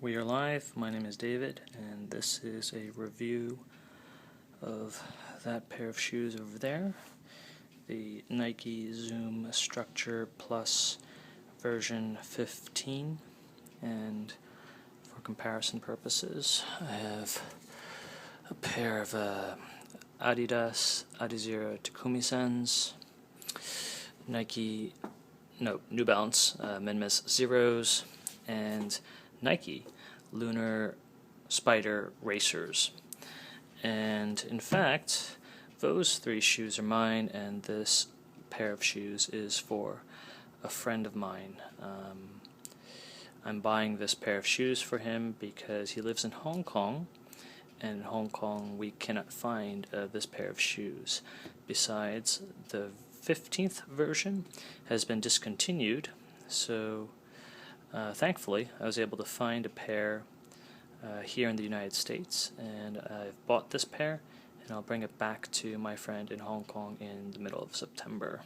We are live. My name is David, and this is a review of that pair of shoes over there, the Nike Zoom Structure Plus version 15. And for comparison purposes, I have a pair of Adidas Adizero Takumi New Balance Minimus Zeros, and Nike Lunar Spider Racers. And in fact, those three shoes are mine, and this pair of shoes is for a friend of mine. I'm buying this pair of shoes for him because he lives in Hong Kong, and in Hong Kong we cannot find this pair of shoes. Besides, the 15th version has been discontinued, so thankfully I was able to find a pair here in the United States, and I've bought this pair, and I'll bring it back to my friend in Hong Kong in the middle of September.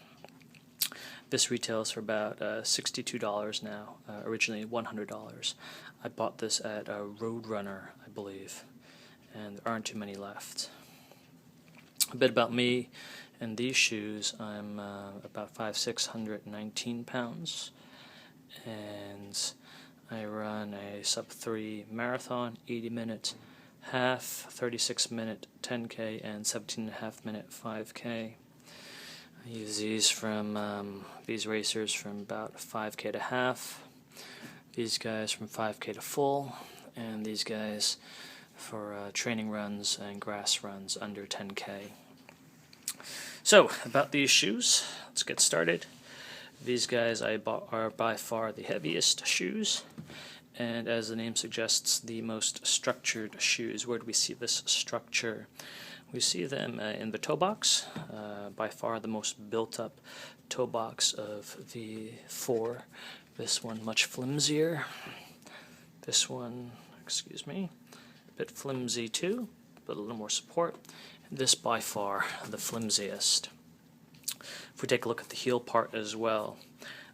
This retails for about $62 now, originally $100. I bought this at a Roadrunner, I believe, and there aren't too many left. A bit about me and these shoes. I'm about 5'6", 119 pounds, and I run a sub-3 marathon, 80-minute half, 36-minute 10K, and 17.5-minute 5K. I use these racers from about 5K to half, these guys from 5K to full, and these guys for training runs and grass runs under 10K. So, about these shoes, let's get started. These guys I bought are by far the heaviest shoes, and as the name suggests, the most structured shoes. Where do we see this structure? We see them in the toe box, by far the most built-up toe box of the four. This one much flimsier. This one, a bit flimsy too, but a little more support. And this by far the flimsiest. If we take a look at the heel part as well,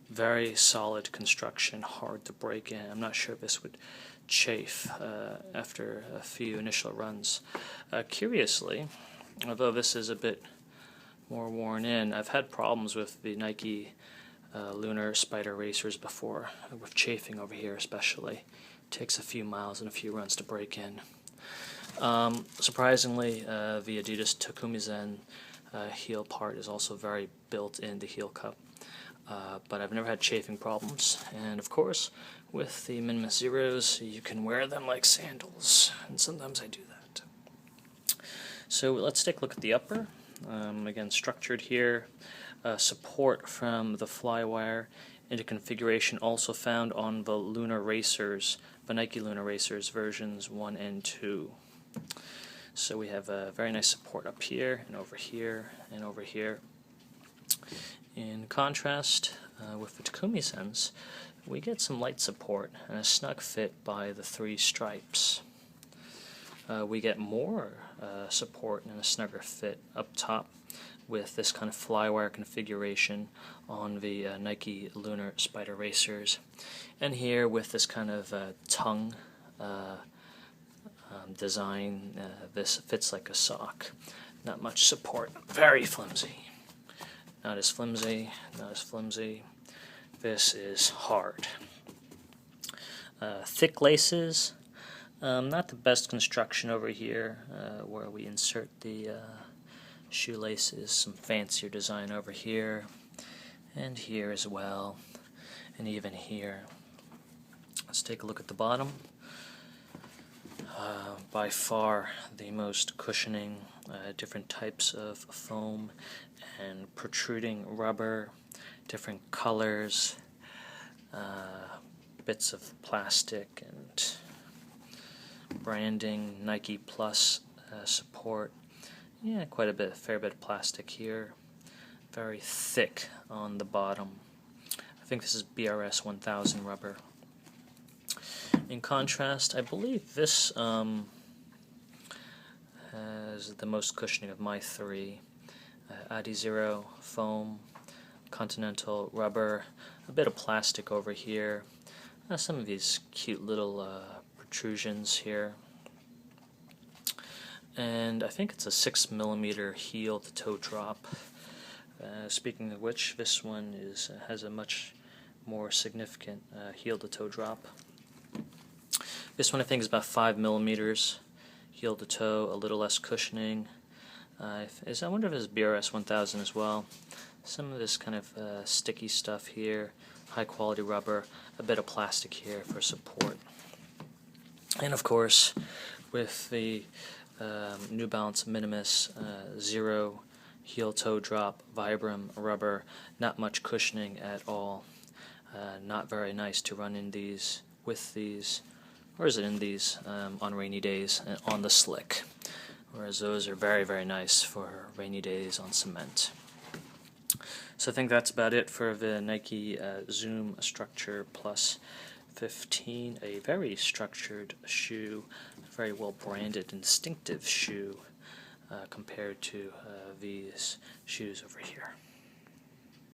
very solid construction, hard to break in. I'm not sure if this would chafe after a few initial runs. Curiously, although this is a bit more worn in, I've had problems with the Nike Lunar Spider Racers before, with chafing over here especially. It takes a few miles and a few runs to break in. Surprisingly, the Adidas Takumi heel part is also very built in the heel cup, but I've never had chafing problems. And of course, with the Minimus Zeros, you can wear them like sandals, and sometimes I do that. So let's take a look at the upper. Again, structured here, support from the flywire into configuration also found on the Lunar Racers, the Nike Lunar Racers versions 1 and 2. So we have a very nice support up here, and over here, and over here. In contrast, with the Takumi we get some light support and a snug fit by the three stripes. We get more support and a snugger fit up top with this kind of flywire configuration on the Nike Lunar Spider Racers, and here with this kind of tongue design. This fits like a sock. Not much support, very flimsy. Not as flimsy, not as flimsy. This is hard. Thick laces, not the best construction over here where we insert the shoelaces. Some fancier design over here, and here as well, and even here. Let's take a look at the bottom. By far the most cushioning, different types of foam and protruding rubber, different colors, bits of plastic and branding, Nike Plus support. Yeah, quite a fair bit of plastic here. Very thick on the bottom. I think this is BRS 1000 rubber. In contrast, I believe this has the most cushioning of my three. Adizero foam, Continental rubber, a bit of plastic over here, some of these cute little protrusions here. And I think it's a 6mm heel to toe drop. Speaking of which, this one has a much more significant heel to toe drop. This one I think is about 5mm heel to toe, a little less cushioning. I wonder if it's BRS 1000 as well. Some of this kind of sticky stuff here, high quality rubber, a bit of plastic here for support. And of course, with the New Balance Minimus Zero heel toe drop Vibram rubber, not much cushioning at all. Not very nice to run in these, with these, or is it in these on rainy days on the slick, whereas those are very, very nice for rainy days on cement. So I think that's about it for the Nike Zoom Structure Plus 15, a very structured shoe, very well branded and distinctive shoe compared to these shoes over here.